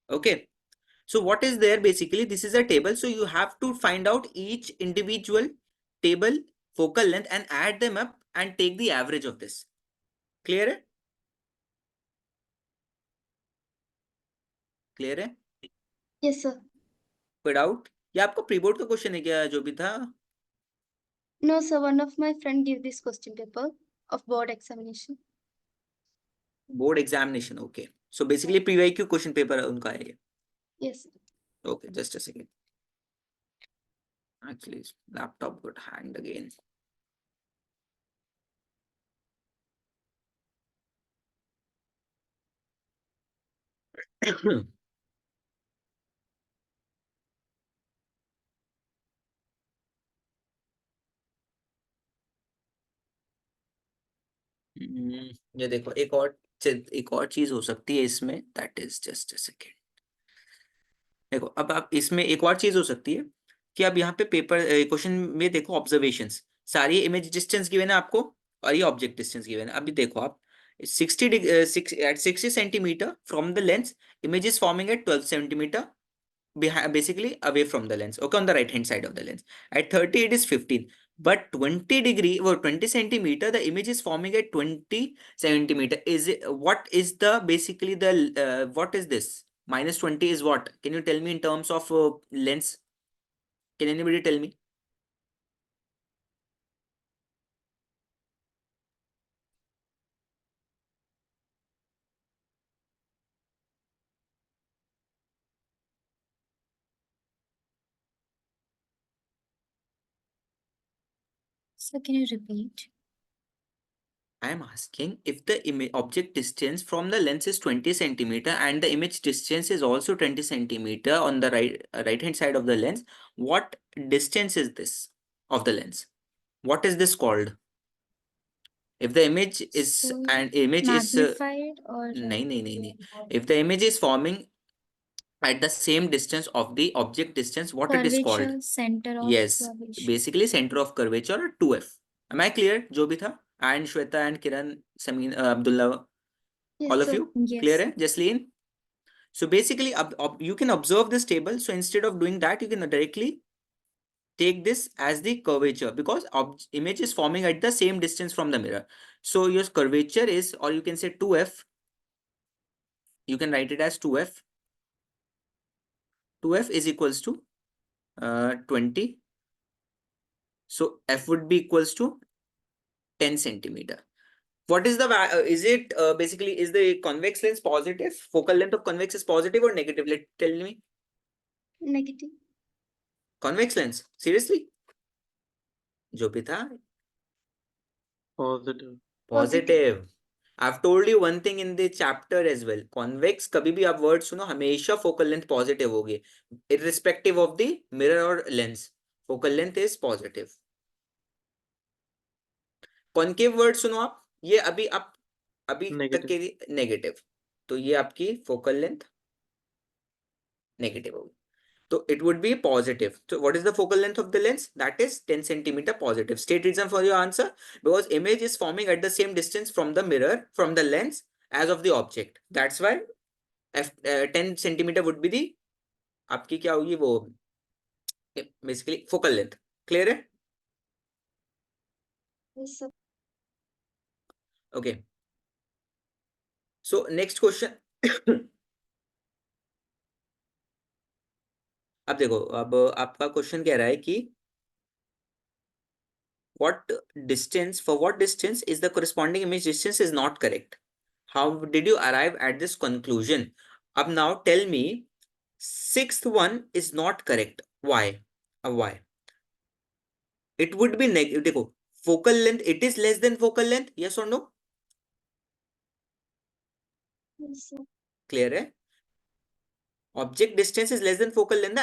Okay. So what is there basically? This is a table. So you have to find out each individual table focal length and add them up and take the average of this. Clear है? Clear है? Yes, sir. कोई doubt? ये आपको pre board का question है क्या जो भी था? No, sir. One of my friend gave this question paper of board examination. Board examination. Okay. So basically PYQ question paper उनका है ये. Yes, sir. Okay, just a second. Actually, laptop got hanged again. ये देखो एक और चीज हो सकती है इसमें. That is just a second. देखो अब आप इसमें एक और चीज हो सकती है कि अब यहाँ पे पेपर क्वेश्चन में देखो ऑब्जर्वेशंस सारी इमेज डिस्टेंस गिवन है आपको और ये ऑब्जेक्ट डिस्टेंस गिवन है. अभी देखो आप 60 centimetre from the lens image is forming at 12 centimetre basically away from the lens, okay, on the right hand side of the lens. At 30 it is 15, but 20 degree or 20 centimeter the image is forming at 20 centimeter. Is it, what is the basically the what is this minus 20 is what? Can you tell me in terms of lens? Can anybody tell me? So can you repeat? I am asking if the image object distance from the lens is 20 centimeter and the image distance is also 20 centimeter on the right hand side of the lens, what distance is this of the lens? What is this called? If the image is So an image is magnified or नहीं. If the image is forming at the same distance of the object distance, what it is called? curvature, center of Yes, curvature. basically center of curvature or 2f. Am I clear? जो भी था, and Shweta and Kiran, Samin, Abdullah, Yes, all of sir. you clear Yes. है? Jasleen. So basically, you can observe this table. So instead of doing that, you can directly take this as the curvature because image is forming at the same distance from the mirror. So your curvature is, or you can say 2f. You can write it as 2f. 2f is equals to 20. So f would be equals to 10 centimeter. What is the is it basically is the convex lens positive? Focal length of convex is positive or negative? Tell me. Negative. Convex lens. Seriously? जो भी था. Positive. Positive. I've told you one thing in the chapter as well. Convex कभी भी आप word सुनो हमेशा focal length positive होगी, irrespective of the mirror or lens. Focal length is positive. Concave word सुनो आप, ये अभी तक के नेगेटिव, तो ये आपकी फोकल लेंथ नेगेटिव होगी. So it would be positive. So what is the focal length of the lens? That is 10 centimeter positive. State reason for your answer. Because image is forming at the same distance from the mirror, from the lens as of the object. That's why 10 centimeter would be the आपकी क्या होगी वो basically focal length. Clear है? Yes, sir. Okay. So next question. अब देखो, अब आपका question कह रहा है कि what distance, for what distance is the corresponding image distance is not correct. How did you arrive at this conclusion? Ab now tell me, sixth one is not correct. Why? Why? It would be negative. देखो, focal length, it is less than focal length. Yes or no? Yes, sir. Clear है? Object distance is less than focal length.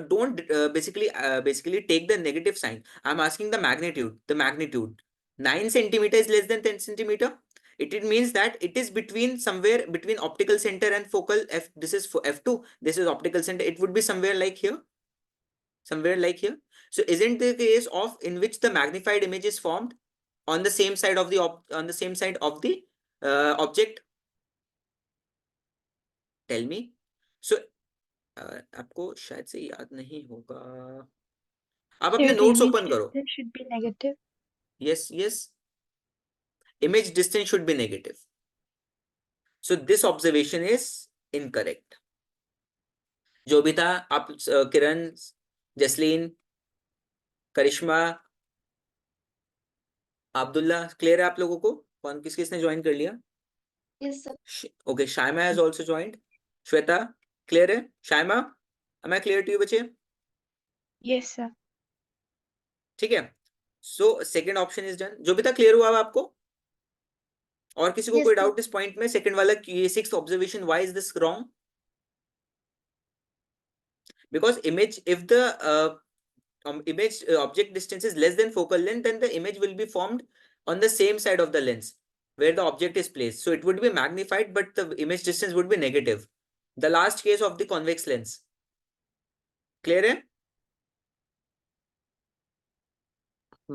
Don't basically take the negative sign. I'm asking the magnitude. The magnitude. 9 centimeter is less than 10 centimeter. It means that it is between somewhere between optical center and focal f. This is for f2. This is optical center. It would be somewhere like here. Somewhere like here. So isn't the case of in which the magnified image is formed on the same side of the object? Tell me. सो आपको शायद से याद नहीं होगा, आप So अपने the notes image open करो. distance should be negative. Yes, yes. Image distance should be negative. So this observation is incorrect. जो भी था आप किरण, जसलीन, करिश्मा, अब्दुल्ला, क्लियर है आप लोगों को? कौन किस किसने ज्वाइन कर लिया? Yes, sir. Okay, Shaima has also joined. Shweta, clear है? Shaima, am I clear to you बच्चे? Yes, sir. ठीक है. So second option is done. जो भी था क्लियर हुआ आपको? और किसी को Yes, कोई sir. डाउट इस पॉइंट में? सेकंड वाला ये sixth observation, why is this wrong? Because image, if the image object distance is less than focal length, then the image will be formed on the same side of the lens where the object is placed. So it would be magnified, but the image distance would be negative. The last case of the convex lens. Clear है?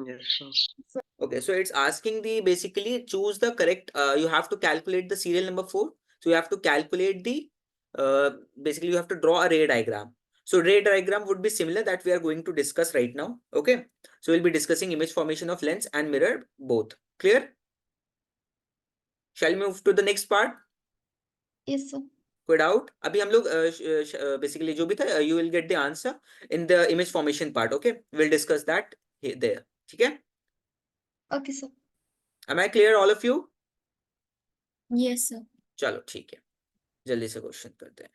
Yes, sir. Okay, so it's asking the basically choose the correct. You have to calculate the serial number 4. So you have to calculate the basically you have to draw a ray diagram. So ray diagram would be similar that we are going to discuss right now. Okay, so we'll be discussing image formation of lens and mirror both. Clear? Shall we move to the next part? Yes, sir. कोई doubt? अभी हम लोग basically जो भी था you will get the answer in the image formation part. Okay, we'll discuss that there. ठीक है? Okay, sir. Am I clear all of you? Yes, sir. चलो ठीक है, जल्दी से क्वेश्चन करते हैं.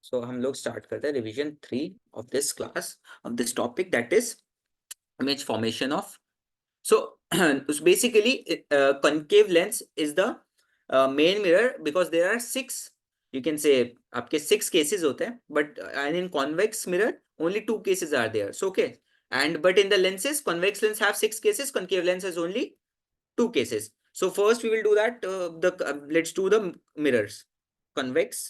सो हम लोग स्टार्ट करते हैं revision 3 of this class of this topic, that is image formation of. So basically concave lens is the main mirror because there are 6, you can say आपके 6 cases होते हैं, but and in convex mirror only 2 cases are there. So okay, and but in the lenses, convex lens have 6 cases, concave lens has only 2 cases. So first we will do that let's do the mirrors. Convex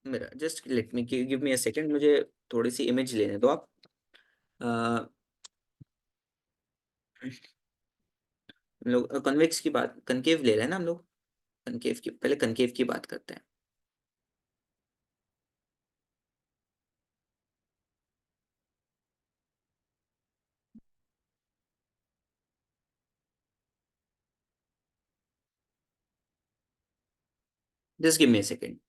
mirror, just let me give me a second, मुझे थोड़ी सी image लेने दो आप. हम लोग convex की बात, concave ले रहे हैं ना हम लोग. कनकेव की पहले कनकेव की बात करते हैं. Just give me a second.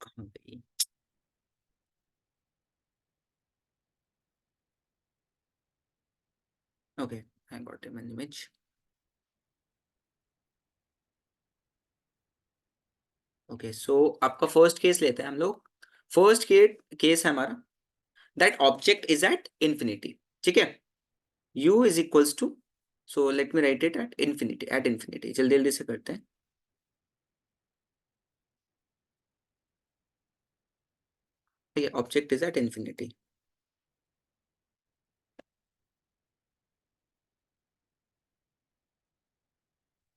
कहाँ गई? Okay, I got him an image. Okay, so आपका फर्स्ट केस लेते हैं हम लोग. फर्स्ट केस है हमारा that object is at infinity. ठीक है, u is equals to, so let me write it at infinity. At infinity जल्दी जल्दी से करते हैं. ठीक है, object is at infinity.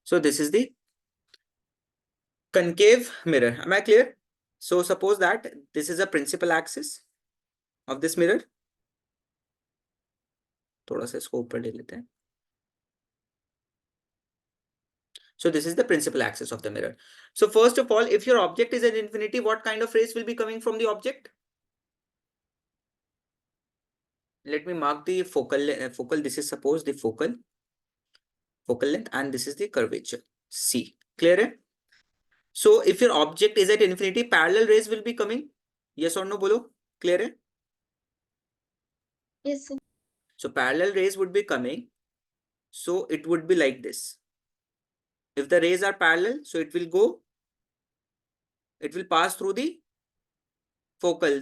So this is the concave mirror. Am I clear? So suppose that this is a principal axis of this mirror. थोड़ा सा इसको ऊपर ले लेते हैं. So this is the principal axis of the mirror. So first of all, if your object is at infinity, what kind of rays will be coming from the object? Let me mark the focal. This is suppose the focal length, and this is the curvature C. Clear? है? So if your object is at infinity, parallel rays will be coming. Yes or no? Bolo. Clear? है? Yes, sir. So parallel rays would be coming. So it would be like this. If the rays are parallel, so it will pass through the focal,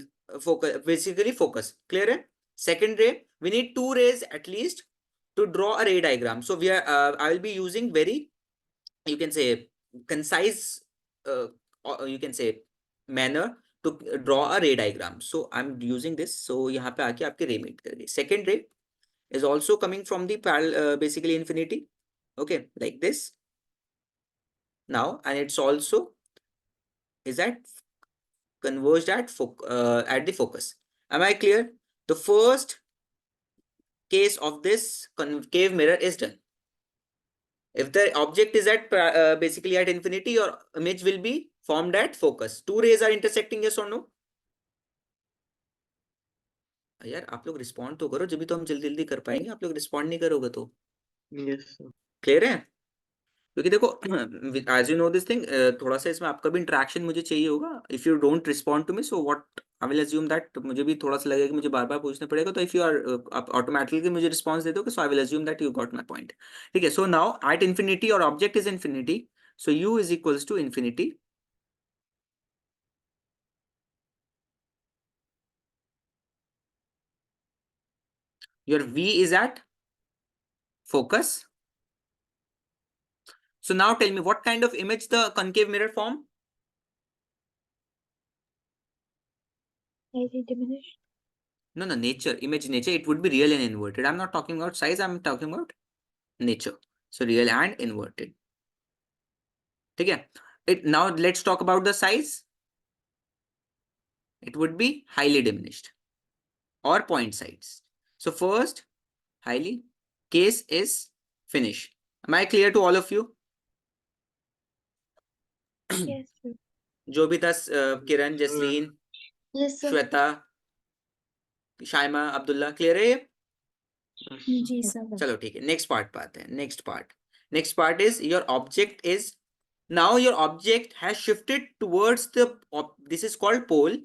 basically focus. Clear? है? Second ray, we need two rays at least to draw a ray diagram. So I will be using very, you can say, concise, you can say, manner to draw a ray diagram. So I'm using this. So यहाँ पे आके आपके ray meet करेगी. Second ray is also coming from the parallel, basically infinity. Okay, like this. Now, and it's also is at converged at the focus. Am I clear? The first case of this concave mirror is done. If the object is at basically at infinity, your image will be formed at focus. Two rays are intersecting, yes or no? यार आप लोग respond तो करो, जब भी तो हम जल्दी जल्दी कर पाएंगे. आप लोग रिस्पॉन्ड नहीं करोगे तो. Yes, sir. क्लियर है? क्योंकि देखो, as you know this thing, थोड़ा सा इसमें आपका भी इंटरेक्शन मुझे चाहिए होगा. If you don't respond to me, so what I will assume that मुझे भी थोड़ा सा लगेगा कि मुझे बार बार पूछना पड़ेगा. तो if you are आप automatically मुझे रिस्पॉन्स दे दोगे, so I will assume that you got my point. ठीक है. So now at infinity your object is infinity, so u is equals to infinity. Your v is at focus. So now tell me, what kind of image the concave mirror form? Slightly diminished. No, nature, image nature, it would be real and inverted. I'm not talking about size, I'm talking about nature. So real and inverted. Okay. Now let's talk about the size. It would be highly diminished or point size. So first, highly, case is finish. Am I clear to all of you? Yes, sir. जो भी था, Kiran, Jasleen, Yes, sir. Shweta, Shaima, Abdullah, clear है ये? जी sir. चलो ठीक है. Next part पे आते हैं. Next part is your object is, now your object has shifted towards the this is called pole,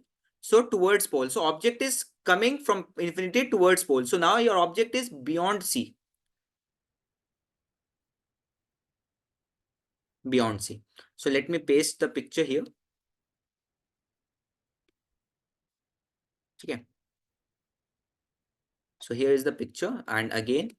so towards pole. So object is coming from infinity towards pole. So now your object is beyond C. Beyond C. So let me paste the picture here. Okay. So here is the picture, and again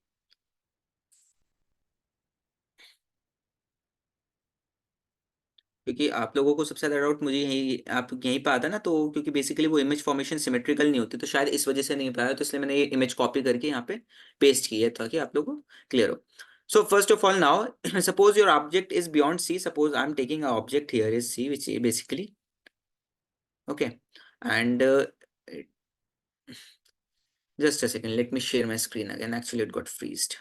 क्योंकि आप लोगों को सबसे ज्यादा doubt मुझे यहीं पे आता ना, तो क्योंकि बेसिकली वो इमेज फॉर्मेशन सिमेट्रिकल नहीं होती, तो शायद इस वजह से नहीं पाया, तो इसलिए मैंने ये इमेज कॉपी करके यहाँ पे पेस्ट की है ताकि आप लोगों को क्लियर हो. So first of all, now suppose your object is beyond C. Suppose I am taking a object here is C, which basically okay, and just a second, let me share my screen again. Actually it got freezed.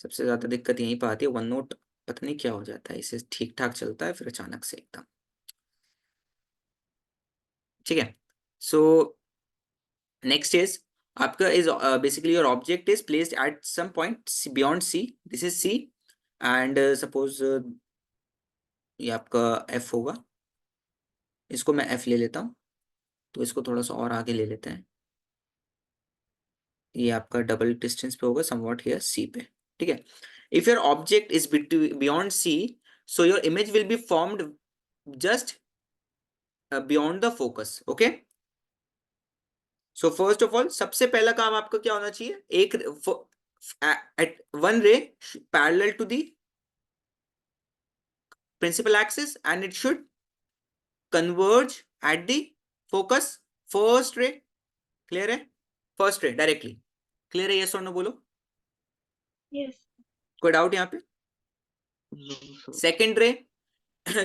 सबसे ज्यादा दिक्कत यहीं पे आती है. One note पता नहीं क्या हो जाता है, इसे ठीक ठाक चलता है, फिर अचानक से एकदम. ठीक है. सो नेक्स्ट इज आपका is basically your object is placed at some point beyond C. This is C, and suppose ये आपका एफ होगा. इसको मैं एफ ले लेता हूँ, तो इसको थोड़ा सा और आगे ले लेते हैं. ये आपका डबल डिस्टेंस पे होगा, समवॉट हियर सी पे. ठीक है. If your object is beyond C, so your image will be formed just beyond the focus. Okay. So first of all, सबसे पहला काम आपका क्या होना चाहिए? एक at one ray parallel to the principal axis, and it should converge at the focus. First ray. Clear है? First ray directly. Clear है? Yes or no बोलो. Yes. कोई डाउट यहाँ पे? No, sir. Second ray.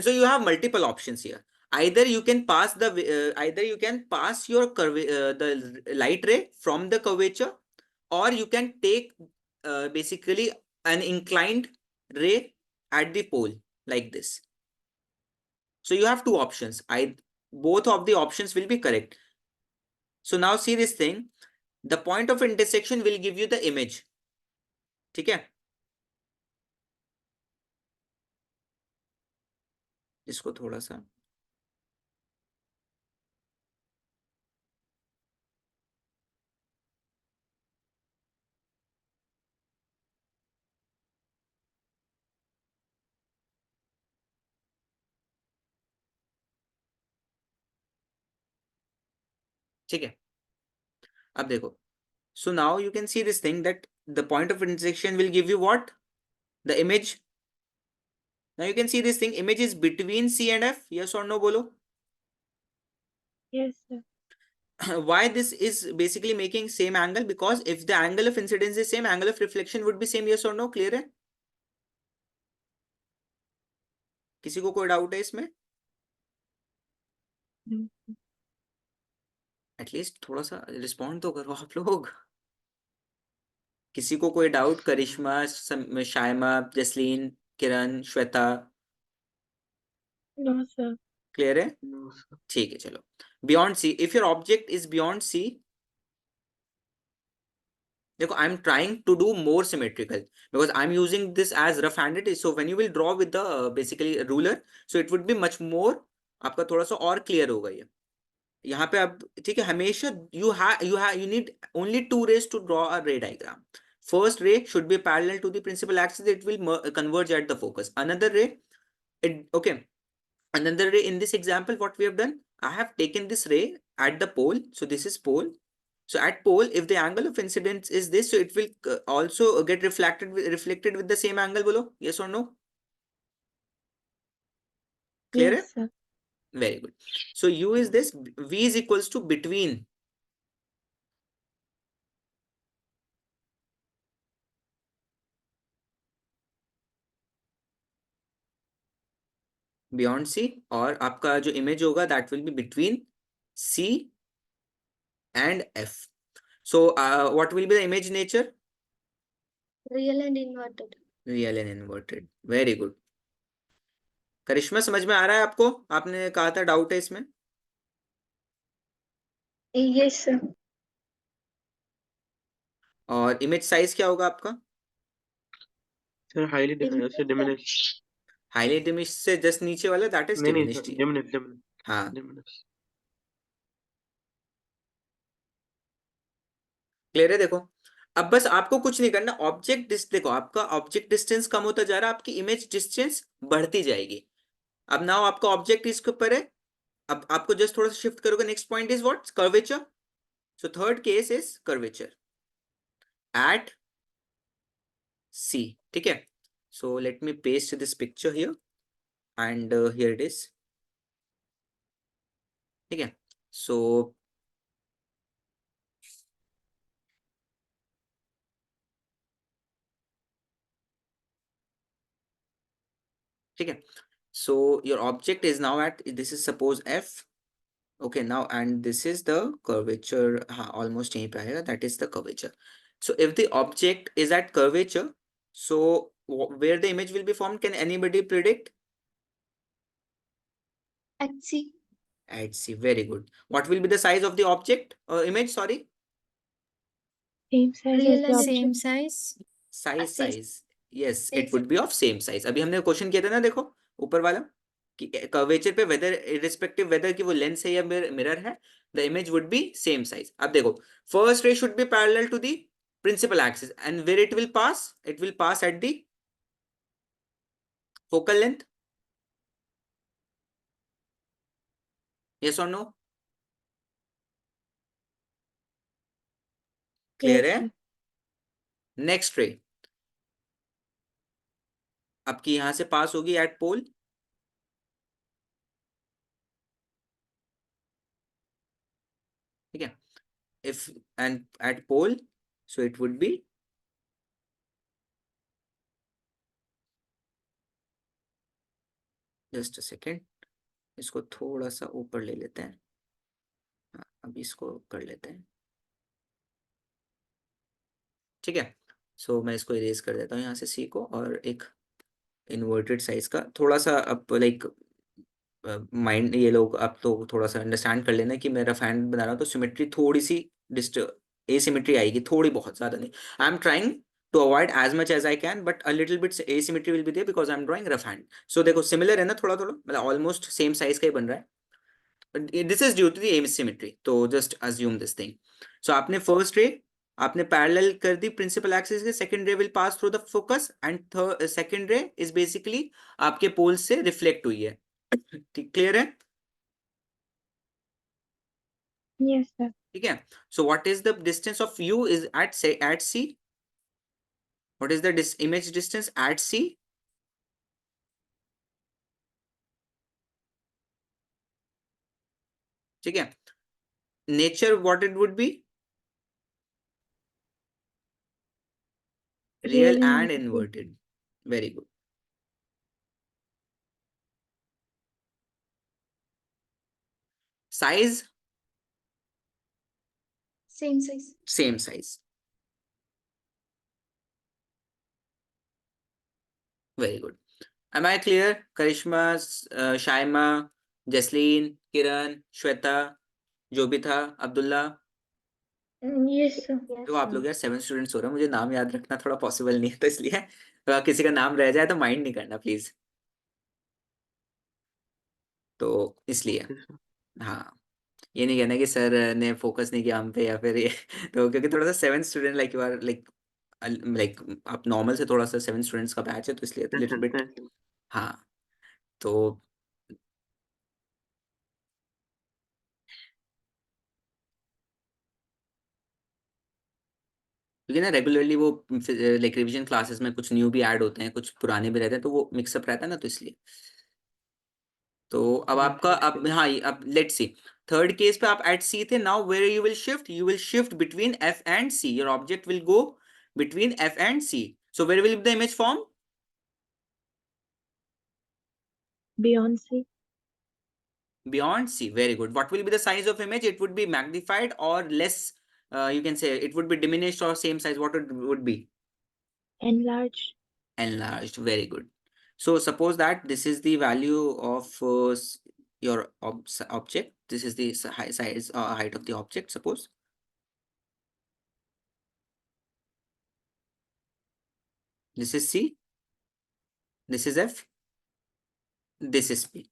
So you have multiple options here. Either you can pass your the light ray from the curvature, or you can take basically an inclined ray at the pole like this. So you have two options. Both of the options will be correct. So now see this thing. The point of intersection will give you the image. ठीक है? इसको थोड़ा सा ठीक है. अब देखो. So now you can see this thing that the point of intersection will give you what? The image. Now you can see this thing. Image is between C and F. Yes or no, bolo? Yes, sir. Why this is basically making same angle? Because if the angle of incidence is same, angle of reflection would be same. Yes or no? Clear है? किसी को कोई doubt है इसमें? No. At least थोड़ा सा respond तो करो आप लोग. किसी को कोई doubt? Karishma, Shaima, Jasleen, Kiran, Shweta. No, sir. Clear है? No, sir. ठीक है, चलो. Beyond C, if your object is beyond C, देखो I am trying to do more symmetrical because I am using this as rough handed. So when you will draw with the basically ruler, so it would be much more, आपका थोड़ा सा और clear होगा ये. यहाँ पे अब ठीक है, हमेशा you need only two rays to draw a ray diagram. First ray should be parallel to the principal axis. It will converge at the focus. Another ray, another ray in this example, what we have done, I have taken this ray at the pole. So this is pole. So at pole, if the angle of incidence is this, so it will also get reflected with the same angle below. Yes or no? Clear? Yes, sir. Very good. So U is this, V is equals to between. Beyond C, और आपका जो image होगा that will be between C and F. So what will be the image nature? Real and inverted. Real and inverted. Very good. करिश्मा समझ में आ रहा है आपको? आपने कहा था डाउट है इसमें. Yes, sir. और इमेज साइज क्या होगा आपका? Sir, highly diminished. हाईली डिमिश से जस्ट नीचे वाला दैट इज नहीं नहीं डिमिनिश्ड. sir, diminished. हाँ, Diminished. क्लियर है? देखो अब बस आपको कुछ नहीं करना. देखो आपका ऑब्जेक्ट डिस्टेंस कम होता जा रहा है, आपकी इमेज डिस्टेंस बढ़ती जाएगी. अब नाउ आपका ऑब्जेक्ट इसके ऊपर है. अब आपको जस्ट थोड़ा सा शिफ्ट करोगे. Next point is what? Curvature. So third case is curvature at C. ठीक है. सो let me paste this picture here and here it is. ठीक है. सो ठीक है. So your object is now at, this is suppose F. Okay, now and this is the curvature. हाँ, almost यहीं पे आएगा. That is the curvature. So if the object is at curvature, so where the image will be formed, can anybody predict? At C. At C. Very good. What will be the size of the object? Image, sorry. Same size as Real the and object. same size. Size. Yes, Same it would be of same size. अभी हमने question किया था ना, देखो ऊपर वाला, कि curvature पे वेदर इररिस्पेक्टिव वेदर की वो लेंस है या मिरर है, the image would be same size. अब देखो first ray should be parallel to the principal axis and where it will pass at the focal length. Yes और no? Clear Yes, है? sir. Next ray आपकी यहां से pass होगी eight pole. ठीक है. If and at pole, so it would be, just a second, इसको थोड़ा सा ऊपर ले लेते हैं. हाँ, अभी इसको कर लेते हैं. ठीक है. सो मैं इसको इरेज कर देता हूँ यहाँ से C को, और एक इन्वर्टेड साइज का थोड़ा सा अब लाइक माइंड, ये लोग अब तो थोड़ा सा अंडरस्टैंड कर लेना कि मैं रफ हैंड बना रहा हूँ तो सिमेट्री थोड़ी सी एसिमेट्री आएगी, थोड़ी बहुत, ज्यादा नहीं. आई am trying to avoid as much as I can, but a little bit asymmetry will be there because I'm drawing rough hand. So देखो similar है ना, थोड़ा थोड़ा मतलब almost same size का ही बन रहा है. But this is due to the asymmetry. तो just assume this thing. So आपने first ray आपने parallel कर दी principal axis के, second ray will pass through the focus and third second ray is basically आपके poles से reflect हुई है. Clear है? Yes, sir. ठीक है. So what is the distance of U is at say at C? What is the image distance at C? ठीक है. Nature what it would be? Real and inverted. Very good. Size? Same size. Same size. Very good. Am I clear? Karishma, Shaima, Jasleen, Kiran, Shweta, जो भी था, Abdullah. Yes, sir. तो आप लोग यार 7 students हो रहे हैं, मुझे नाम याद रखना थोड़ा पॉसिबल नहीं है, तो इसलिए किसी का नाम रह जाए तो माइंड नहीं करना प्लीज. तो इसलिए हाँ, ये नहीं कहना कि सर ने फोकस नहीं किया हम पे या फिर ये तो क्योंकि थोड़ा सा 7 student like you are like आप नॉर्मल से थोड़ा सा 7 स्टूडेंट्स का बैच है तो इसलिए लिटिल बिट. हाँ तो क्योंकि ना रेगुलरली वो लाइक रिवीजन क्लासेस में कुछ न्यू भी ऐड होते हैं, कुछ पुराने भी रहते हैं, तो वो मिक्सअप रहता है ना, तो इसलिए. तो अब आपका अब हाँ अब लेट्स सी थर्ड केस पे आप एट सी थे. Now where you will shift between F and C. Your object will go between F and C. So where will the image form? Beyond C. Beyond C. Very good. What will be the size of image? It would be magnified or less, you can say it would be diminished or same size. What it would be? Enlarged. Enlarged. Very good. So suppose that this is the value of your object. This is the size height of the object, suppose. This is C. This is F. This is P.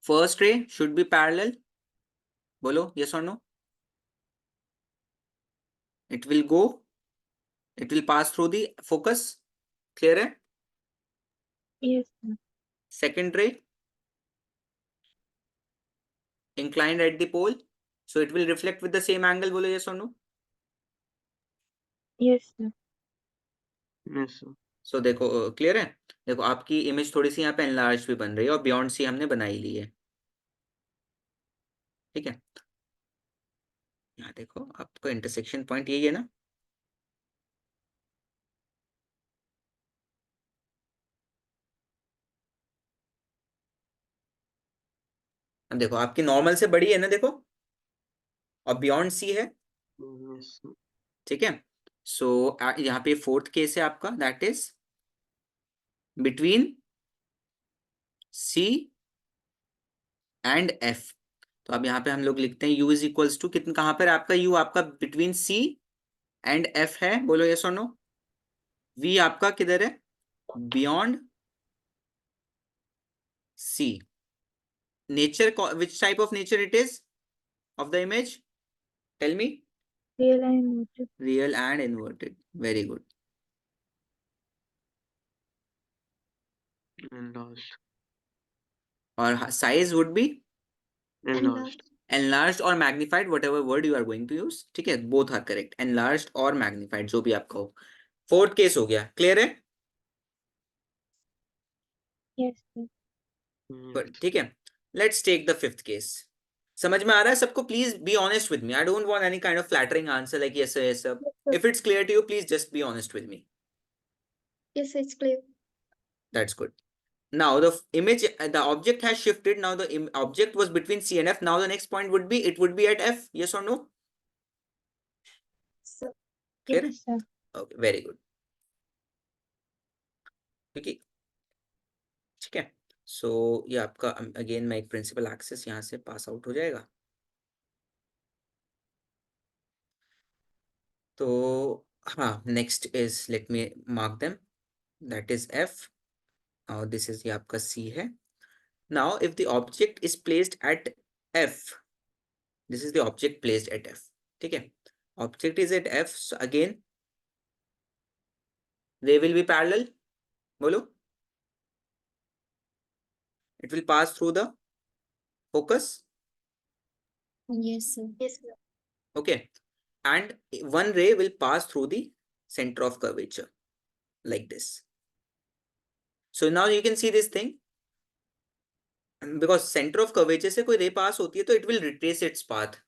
First ray should be parallel. Bolo, yes or no? It will pass through the focus. Clear hai? Yes, sir. Second ray inclined at the pole, so it will reflect with the same angle. Bolo, yes or no? Yes, sir. Yes, sir. So देखो clear है. देखो आपकी image थोड़ी सी यहाँ पे enlarge भी बन रही है और बियॉन्ड सी हमने बनाई ली है. ठीक है. यहाँ देखो आपका इंटरसेक्शन पॉइंट यही है ना. अब देखो आपकी नॉर्मल से बड़ी है ना, देखो, और बियॉन्ड सी है. Yes, sir. ठीक है. सो यहाँ पे फोर्थ केस है आपका, that is between C and F. तो अब यहाँ पे हम लोग लिखते हैं u इज इक्वल्स टू कितना, कहाँ पर आपका u आपका बिटवीन सी एंड एफ है. बोलो यस और नो. v आपका किधर है? Beyond C. Nature, which type of nature it is of the image? Tell me. Real and inverted. Real and inverted. Very good. Enlarged. Or size would be Enlarged. enlarged or magnified, whatever word you are going to use. ठीक है, both are correct. Enlarged or magnified, जो भी आपका हो. Fourth case हो गया. Clear है? Yes, sir. Good. ठीक है. Let's take the fifth case. समझ में आ रहा है सबको? Please be honest with me. I don't want any kind of flattering answer like yes sir, yes sir. If it's clear to you, please just be honest with me. Yes, it's clear. That's good. Now the image, the object has shifted. Now the object was between C and F. Now the next point would be, it would be at F. Yes or no? So, Clear? Yes, sir. Okay, very good. क्योंकि ठीक है। सो ये आपका again मैं एक principal axis यहाँ से pass out हो जाएगा। तो हाँ, next is let me mark them, that is F और दिस इज ये आपका सी है। Now if the object is placed at F, this is the object placed at F, ठीक है, object is at F, so again they will be parallel, बोलो, it will pass through the focus, Yes, sir. Yes, sir. okay, and one ray will pass through the center of curvature like this. So now you can see this thing, because center of curvature से कोई ray pass होती है तो it will retrace its path.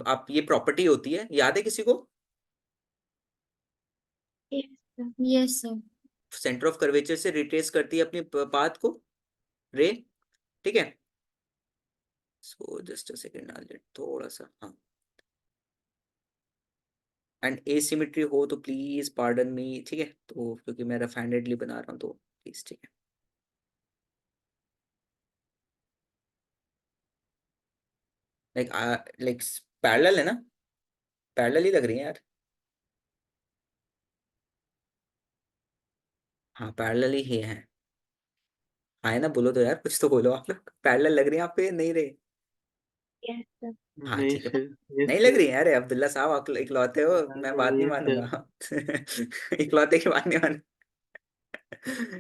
आप ये property होती है, याद है किसी को? Yes, sir. Yes, sir. Centre of curvature से रिट्रेस करती है अपनी पाथ को रे, ठीक है। सो जस्ट अ सेकंड, थोड़ा सा, हाँ, एंड एसिमेट्री हो तो प्लीज पार्डन मी, ठीक है, तो क्योंकि मैं रफ हैंडेडली बना रहा हूँ तो प्लीज, ठीक है। लाइक पैरेलल है ना, पैरेलल ही लग रही है यार, हाँ पैरेलल ही है, हाँ है ना, बोलो तो यार, कुछ तो बोलो आप लोग, पैरेलल लग रही है आपको, ये नहीं रही? Yes, sir. हाँ नहीं ठीक है, सर, यस नहीं लग सर, रही है यार, अब्दुल्ला साहब आप इकलौते हो, मैं बात नहीं यस सर, मानूंगा इकलौते की बात नहीं मान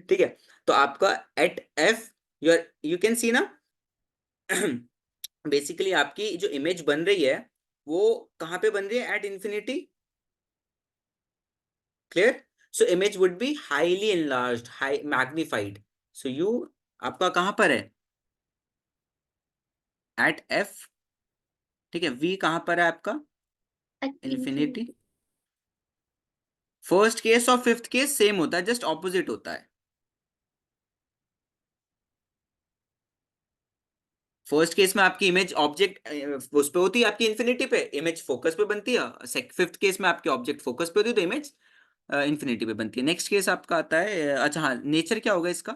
ठीक है। तो आपका at F you can see ना बेसिकली आपकी जो इमेज बन रही है वो कहाँ पे बन रही है? At infinity, clear? So image would be highly enlarged, high magnified, so you आपका कहाँ पर है? एट एफ, ठीक है, वी कहाँ पर है आपका? At infinity. फर्स्ट केस और फिफ्थ केस सेम होता है, जस्ट ऑपोजिट होता है। फर्स्ट केस में आपकी इमेज ऑब्जेक्ट उस पे होती है, आपकी इंफिनिटी पे, इमेज फोकस पे बनती है। फिफ्थ केस में आपकी ऑब्जेक्ट फोकस पे होती है तो इमेज इंफिनिटी पे बनती है। नेक्स्ट केस आपका आता है, अच्छा हाँ, नेचर क्या होगा इसका?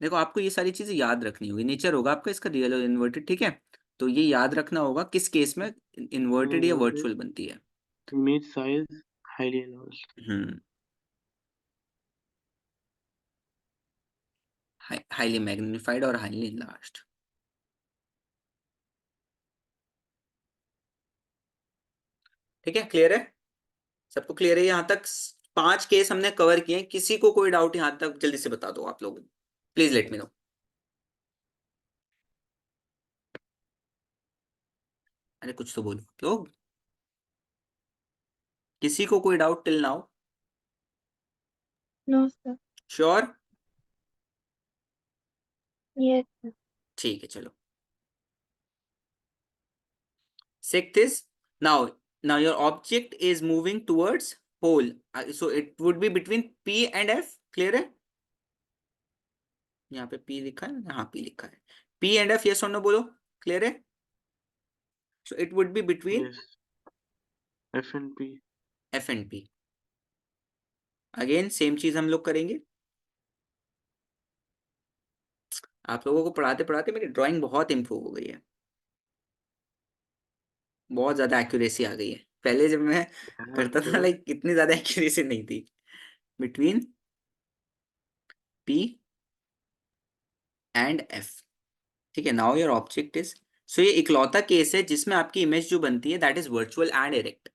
देखो आपको ये सारी चीजें याद रखनी होगी। नेचर होगा आपका इसका रियल और इन्वर्टेड, ठीक है, तो ये याद रखना होगा किस केस में इन्वर्टेड या वर्चुअल बनती है। Image size highly enlarged, highly magnified और हाईली इनलार्ज्ड, ठीक है, क्लियर है? सबको क्लियर है यहाँ तक? 5 केस हमने कवर किए हैं, किसी को कोई डाउट यहाँ तक जल्दी से बता दो आप लोग, प्लीज लेट मी नो। अरे कुछ तो बोलो आप लोग, किसी को कोई doubt till now? No, sir. Sure? Yes, sir. ठीक है चलो। Sixth is now your object is moving towards pole, so it would be between P and F, clear है? यहाँ पे P लिखा है, हाँ P लिखा है, P and F, yes or no बोलो, clear है? So it would be between yes, F and P, F and P। Again same चीज हम लोग करेंगे। आप लोगों को पढ़ाते पढ़ाते मेरी ड्राइंग बहुत इंप्रूव हो गई है, बहुत ज्यादा एक्यूरेसी आ गई है। पहले जब मैं करता था लाइक इतनी ज्यादा एक्यूरेसी नहीं थी। बिटवीन P एंड F, ठीक है, नाउ योर ऑब्जेक्ट इज, सो ये इकलौता केस है जिसमें आपकी इमेज जो बनती है that is virtual and erect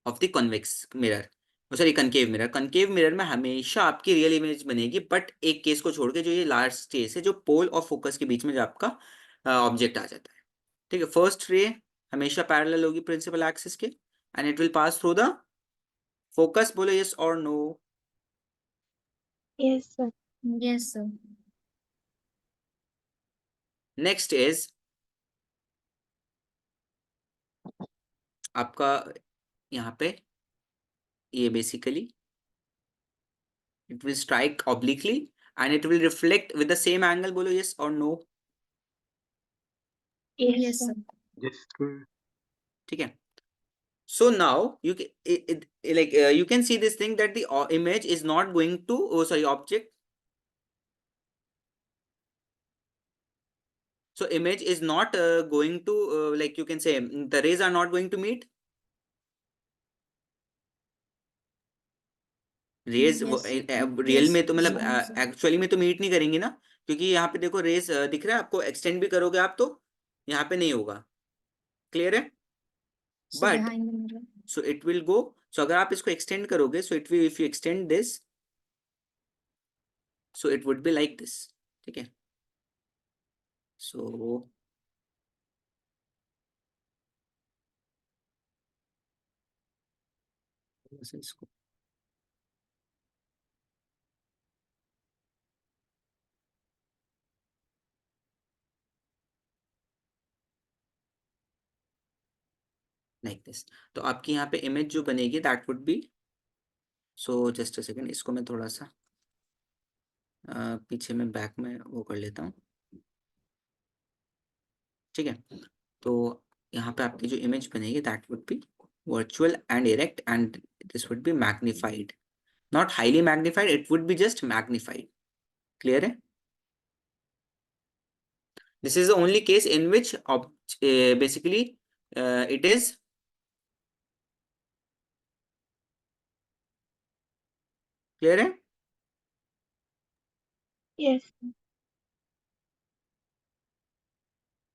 of the convex mirror, sorry concave mirror. Concave mirror में हमेशा आपकी रियल इमेज बनेगी, बट एक केस को छोड़ के, जो ये लास्ट केस है जो पोल और फोकस के बीच में जो आपका ऑब्जेक्ट आ जाता है, ठीक है। फर्स्ट रे हमेशा पैरेलल होगी प्रिंसिपल एक्सिस के, and it will pass through the focus, बोलो यस और no? Yes, sir. Yes, sir. Next is आपका यहाँ पे ये basically it will strike obliquely and it will reflect with the same angle, बोलो yes or no? Yes, Yes, sir. sir. Yes sir, ठीक है, So now you can you can see this thing that the image is not going to object. So image is not going to like you can say the rays are not going to meet. Rays real में तो मतलब actually में तो meet नहीं करेंगी ना, क्योंकि यहाँ पे देखो रेज दिख रहा है आपको, एक्सटेंड भी करोगे आप तो यहाँ पे नहीं होगा। क्लियर है? But so it will go, so अगर आप इसको एक्सटेंड करोगे, so it will, if you extend this, so it would be like this. ठीक है, सो इसको लाइक दिस। तो आपकी यहाँ पे इमेज जो बनेगी that would be, so just a second, इसको मैं थोड़ा सा पीछे में बैक में वो कर लेता हूँ। ठीक है, तो यहाँ पे आपकी जो इमेज बनेगी that would be virtual and erect, and this would be magnified, not highly magnified, it would be just magnified. Clear है? This is the only case in which basically it is clear है? Yes.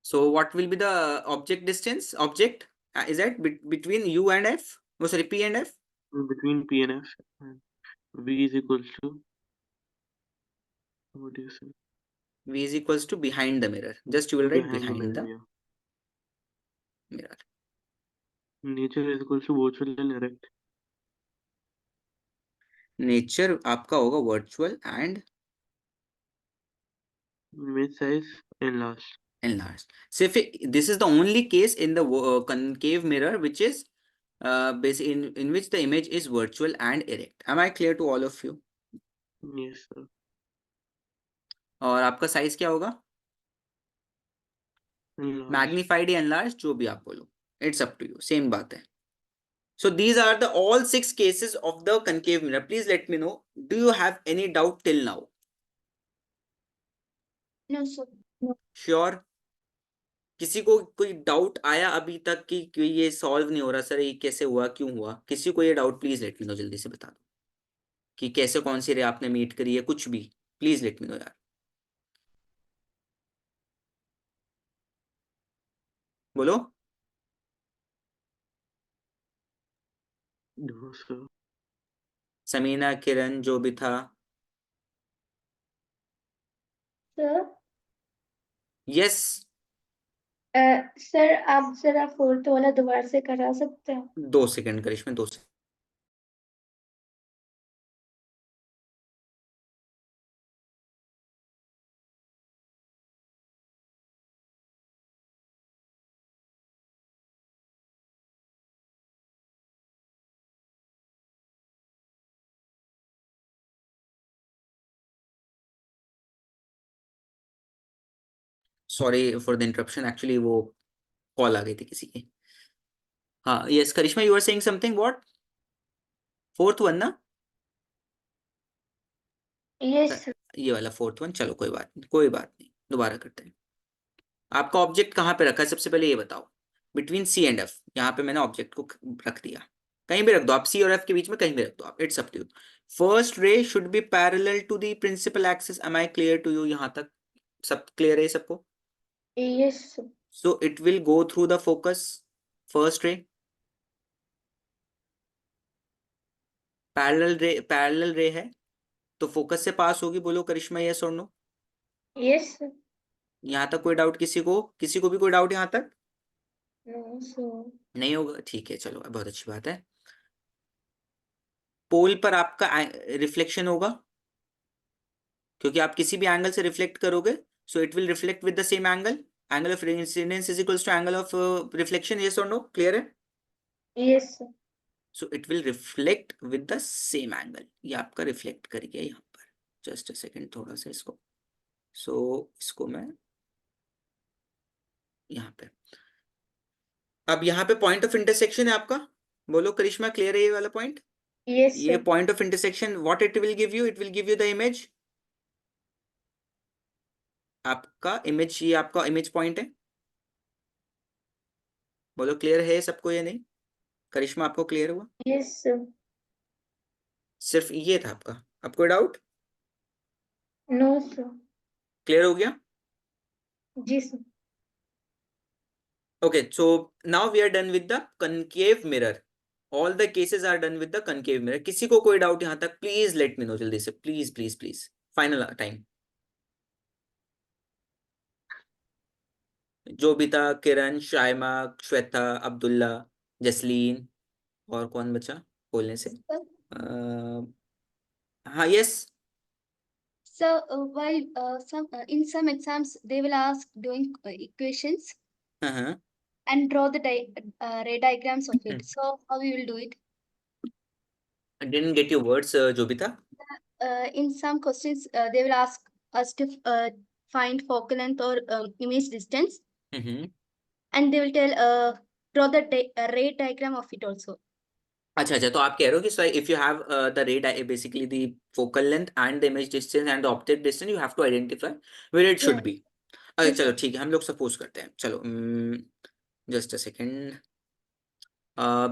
So what will be the object distance? Object is that between U and F? Oh, sorry, P and F? Between P and F, and V is equals to, what do you say? V is equals to behind the mirror. Just you will write behind the yeah. mirror. Nature is equals to virtual and erect. Nature आपका होगा virtual and Image size enlarged. enlarged. So if this is the only case in the concave mirror which is in which the image is virtual and erect. Am I clear to all of you? Yes, sir. और आपका size क्या होगा? Enlarged. Magnified या enlarge, जो भी आप बोलो, it's up to you, same बात है। So these are the all 6 cases of the concave mirror. Please let me know, do you have any doubt till now? No, sir. Sure? किसी को कोई डाउट आया अभी तक कि ये सॉल्व नहीं हो रहा सर, ये कैसे हुआ, क्यों हुआ? किसी को ये doubt please let me no, जल्दी से बता दो कि कैसे कौन सी रे आपने मीट करी है, कुछ भी प्लीज लेट मी नो यार, बोलो। No, sir. समीना, किरण, जो भी था। सर यस, सर आप जरा फोर्थ वाला दोबारा से करा सकते हैं? 2 second Karishma, 2 second. Sorry for the interruption, actually वो कॉल आ गई थी किसी की। हाँ, yes Karishma, you are saying something, what? Fourth one ना? यस ये वाला फोर्थ वन, चलो कोई बात नहीं, कोई बात नहीं, दोबारा करते हैं। आपका ऑब्जेक्ट कहाँ पे रखा है सबसे पहले ये बताओ? बिटवीन सी एंड एफ, यहाँ पे मैंने ऑब्जेक्ट को रख दिया, कहीं भी रख दो आप, सी और एफ के बीच में कहीं भी रख दो आप, it's up to you. First ray should be parallel to the principal axis, am I clear to you? यहाँ तक सब क्लियर है सबको? Yes so it will go through the focus, first ray parallel ray है तो focus से pass होगी, बोलो करिश्मा यस और नो? यस यहाँ तक कोई डाउट किसी को? किसी को भी कोई डाउट यहाँ तक? No sir. नहीं होगा, ठीक है, चलो बहुत अच्छी बात है। पोल पर आपका रिफ्लेक्शन होगा, क्योंकि आप किसी भी एंगल से रिफ्लेक्ट करोगे, so it will reflect with the same angle, angle of incidence is equals to angle of reflection, yes और नो? क्लियर है? Yes so it will reflect with the same angle, ये आपका reflect कर गया यहाँ पर। Just a second, थोड़ा सा इसको, सो इसको मैं यहाँ पे, अब यहाँ पे पॉइंट ऑफ इंटरसेक्शन है आपका, बोलो करिश्मा, क्लियर है ये वाला पॉइंट? Yes, ये sir. Point of intersection what it will give you? It will give you the image, आपका इमेज, ये आपका इमेज पॉइंट है। बोलो क्लियर है सबको या नहीं? करिश्मा आपको क्लियर हुआ? Yes, sir. सिर्फ ये था आपका, आपको डाउट? No, sir. क्लियर हो गया? Yes, sir. Okay, so now we are done with the concave mirror. All the cases are done with the concave mirror. किसी को कोई डाउट यहाँ तक? प्लीज लेट मी नो जल्दी से, please please please. Final time. जो भी था, किरण, शाइमा, श्वेता, अब्दुल्ला, जसलीन, और कौन बचा बोलने से? Sir, हाँ, yes. so while in some exams they will ask doing equations हाँ, and draw the ray diagrams of it. So how we will do it? I didn't get your words, जो भी था। In some questions they will ask us to find focal length or image distance, and they will tell draw the ray diagram of it also. अच्छा अच्छा, तो आप कह रहे हो कि sir if you have the ray basically the focal length and the image distance and the object distance, you have to identify where it should Yeah. Be. अच्छा Yes, चलो sir. ठीक है, हम लोग सपोज करते हैं। चलो जस्ट अ सेकेंड।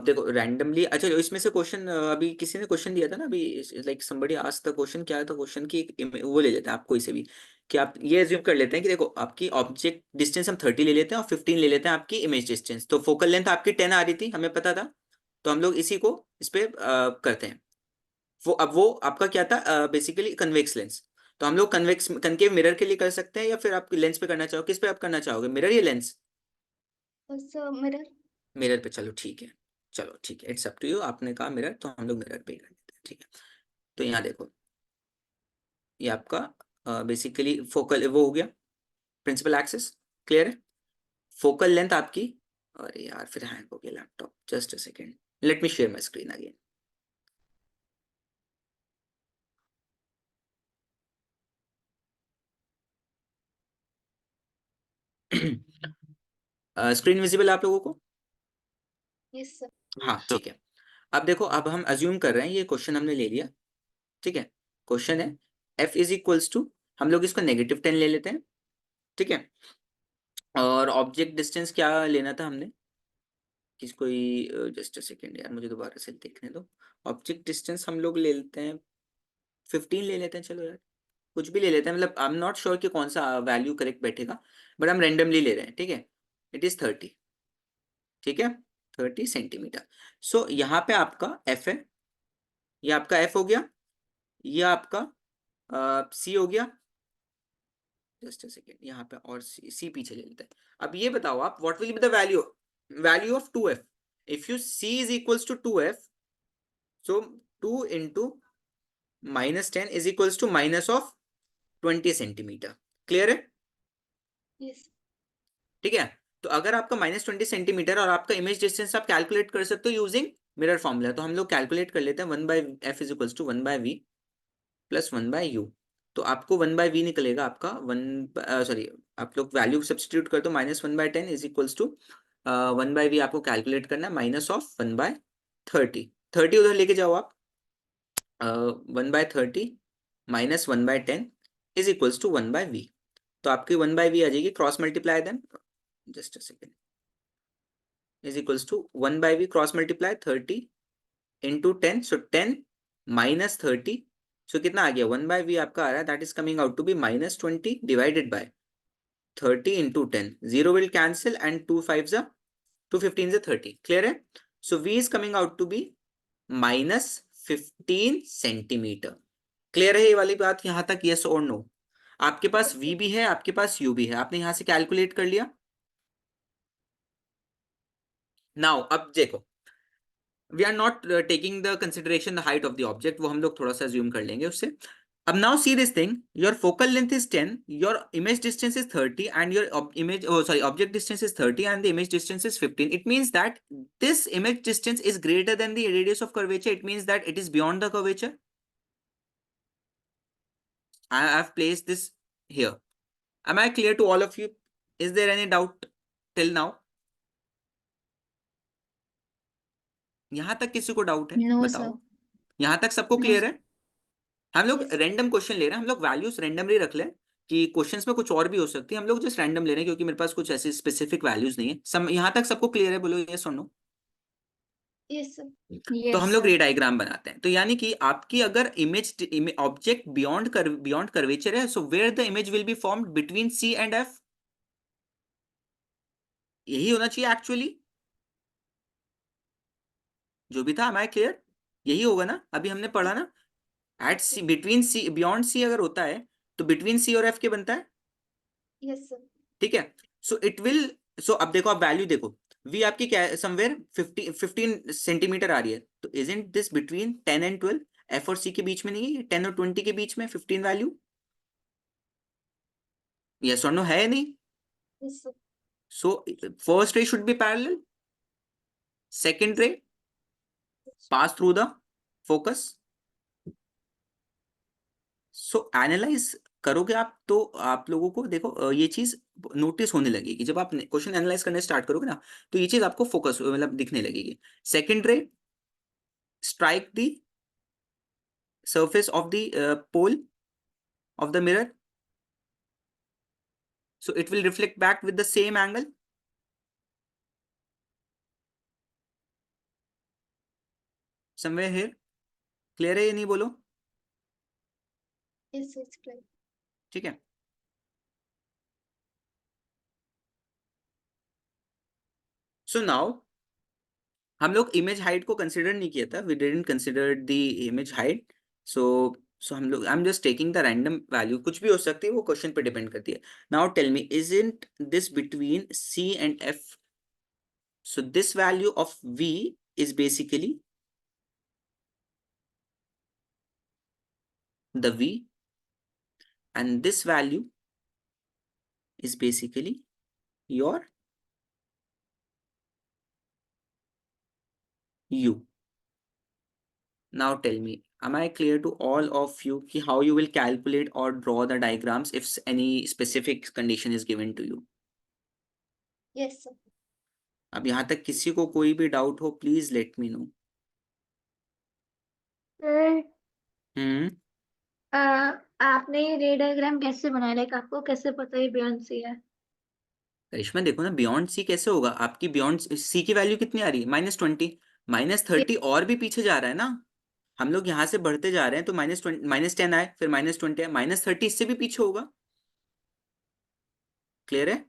देखो रैंडमली, अच्छा इसमें से क्वेश्चन अभी किसी ने क्वेश्चन दिया था ना अभी, like somebody asked the question, क्या था क्वेश्चन की? वो ले लेते हैं आप कोई से भी, कि आप ये एज्यूम कर लेते हैं कि देखो आपकी ऑब्जेक्ट डिस्टेंस हम 30 ले लेते हैं और 15 ले लेते हैं आपकी इमेज डिस्टेंस। तो फोकल लेंथ आपकी 10 आ रही थी, हमें पता था, तो हम लोग इसी को इस पे करते हैं। वो आपका क्या था? Basically convex lens. तो हम लोग कन्वेक्स कनकेव मिरर के लिए कर सकते हैं, या फिर आप लेंस पे करना चाहो? किस पे आप करना चाहोगे, मिरर या लेंस? So mirror. मिरर पे, चलो ठीक है। चलो ठीक है, इट्स अप टू यू। आपने कहा मिरर, तो हम लोग मिरर पे ही कर देते हैं, ठीक है। तो यहाँ देखो, ये आपका बेसिकली फोकल वो हो गया, प्रिंसिपल एक्सिस, क्लियर है? फोकल लेंथ आपकी, अरे यार फिर हैंग हो गया laptop, just a second, let me share my screen again. Screen visible आप लोगों को? Yes, sir. हाँ ठीक है। अब देखो, अब हम अज्यूम कर रहे हैं, ये क्वेश्चन हमने ले लिया, ठीक है। क्वेश्चन है f इज इक्वल्स टू, हम लोग इसको -10 ले लेते हैं, ठीक है। और ऑब्जेक्ट डिस्टेंस क्या लेना था हमने? किसको ही, जस्ट अ सेकेंड यार, मुझे दोबारा से देखने दो। ऑब्जेक्ट डिस्टेंस हम लोग ले लेते हैं 15 ले लेते हैं, चलो यार कुछ भी ले लेते हैं, मतलब आई एम नॉट श्योर कि कौन सा वैल्यू करेक्ट बैठेगा, बट हम रैंडमली ले रहे हैं, ठीक है। इट इज 30, ठीक है, 30 सेंटीमीटर। सो यहाँ पे आपका f है, ये आपका f हो गया, ये आपका c हो गया, जस्ट अ सेकेंड, यहाँ पे और c पीछे ले लेते हैं। अब ये बताओ आप, what will be the value of 2f? If you c is equals to 2f, so 2 into -10 is equals to minus of 20 centimetre, clear है? Yes. ठीक है। तो अगर आपका -20 सेंटीमीटर और आपका इमेज डिस्टेंस आप कैलकुलेट कर सकते हो यूजिंग मिरर फॉर्मूला, तो हम लोग कैलकुलेट कर लेते हैं 1/f is equals to 1/v plus 1/u। तो आपको 1/v निकलेगा आपका 1, सॉरी, आप लोग वैल्यू सब्सटीट्यूट कर दो, -1/10 इज इक्वल्स टू 1/v आपको कैलकुलेट करना है, माइनस ऑफ 1/30। 30 उधर लेके जाओ आप, 1/30 minus 1/10 is equals to 1/v। तो आपकी 1/v आ जाएगी, cross multiply then, just a second, is equals to 1/v cross multiply 30 into 10, so 10 minus 30, so कितना आ गया? 1/v आपका आ रहा है, that is coming out to be -20 divided by 30 into 10, 0 will cancel and 2 5s are 2 15s are 30, clear है? So v is coming out to be -15 centimetre, clear है ये वाली बात यहाँ तक? yes और no? आपके पास v भी है, आपके पास u भी है, आपने यहाँ से कैलकुलेट कर लिया। नाउ अब देखो, we are not taking the consideration the height of the object, वो हम लोग थोड़ा सा ज्यूम कर लेंगे उससे। अब now see this thing, your focal length is 10, your image distance is 30 and your image sorry object distance is 30 and the image distance is 15। It means that this image distance is greater then the radius of curvature, it means that it is beyond the curvature. I have placed this here. Am I clear to all of you? Is there any doubt till now? यहाँ तक किसी को doubt है? No, बताओ। sir. यहाँ तक सबको No, clear sir. है? हम लोग Yes. रैंडम क्वेश्चन ले रहे हैं, हम लोग वैल्यूज रैंडमली रख लें कि क्वेश्चंस में कुछ और भी हो सकती है, हम लोग जस्ट रैंडम ले रहे हैं क्योंकि मेरे पास कुछ ऐसी स्पेसिफिक वैल्यूज नहीं है। यहाँ तक सबको क्लियर है? बोलो यस और नो। Yes, sir. तो Yes, हम लोग sir. रे डायग्राम बनाते हैं। तो यानी कि आपकी अगर इमेज ऑब्जेक्ट बियॉन्ड कर्वेचर है, so where the image will be formed between C and F, यही होना चाहिए एक्चुअली। जो भी था, एम आई क्लियर? यही होगा ना, अभी हमने पढ़ा ना, एट सी, बिटवीन सी, बियॉन्ड सी अगर होता है तो बिटवीन सी और एफ के बनता है। Yes, sir. ठीक है, सो इट विल, सो अब देखो, आप वैल्यू देखो, वी आपकी क्या समवेयर 15 सेंटीमीटर आ रही है, तो isn't this between 10 and 12? F और सी के बीच में नहीं है? 10 और 20 के बीच में 15 वैल्यू? यस और नो, है या नहीं? Yes, sir. So first ray should be parallel, second रे पास through the focus. So analyse करोगे आप तो आप लोगों को देखो ये चीज नोटिस होने लगेगी, जब आप क्वेश्चन एनालाइज करने स्टार्ट करोगे ना, तो ये चीज आपको फोकस मतलब दिखने लगेगी। सेकंड रे strike the surface of the pole of the mirror, so it will reflect back with the same angle. Somewhere here, clear है ये? नहीं बोलो। Yes, it's clear. ठीक है, सो नाउ हम लोग इमेज हाइट को कंसिडर नहीं किया था, we didn't consider the image height. So हम लोग, I am just taking the random value, कुछ भी हो सकती है, वो क्वेश्चन पे डिपेंड करती है। Now tell me, isn't this between C and F? So this value of v is basically the v, and this value is basically your u. Now tell me, am I clear to all of you ki how you will calculate or draw the diagrams if any specific condition is given to you? Yes, sir. अब यहाँ तक किसी को कोई भी doubt हो, please let me know. Sir hmm, आपने ये रे डायग्राम कैसे बनाया? लाइक आपको कैसे पता ये बियॉन्ड सी है? करिश्मा देखो ना, बियॉन्ड सी कैसे होगा? आपकी बियॉन्ड सी की वैल्यू कितनी आ रही है? -20, -30 और भी पीछे जा रहा है ना, हम लोग यहाँ से बढ़ते जा रहे हैं, तो -10 आए, फिर -20 आए, -30 इससे भी पीछे होगा। क्लियर है?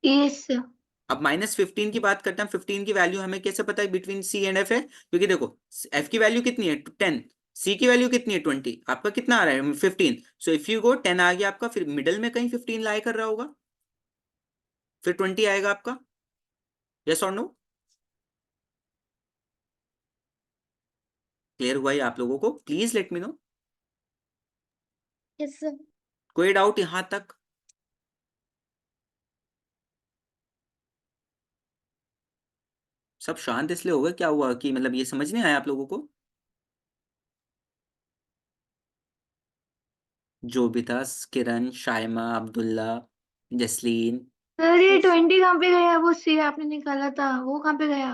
Yes sir. अब -15 की बात करते हैं, 15 की वैल्यू हमें कैसे पता है बिटवीन सी एंड एफ है? क्योंकि देखो, एफ की वैल्यू कितनी है? 10, सी की वैल्यू कितनी है? 20, आपका कितना आ रहा है? 15। सो इफ यू गो 10 आ गया आपका, फिर मिडल में कहीं 15 लाई कर रहा होगा, फिर 20 आएगा आपका। यस और नो? क्लियर हुआ ही आप लोगों को? Please let me no. Yes, sir. कोई डाउट यहां तक? सब शांत इसलिए होगा, क्या हुआ कि मतलब ये समझ नहीं आया आप लोगों को? जो भी था, किरण, शाइमा, अब्दुल्ला, जसलीन, सर ये Yes. 20 कहाँ पे गया? वो सी आपने निकाला था वो कहाँ पे गया?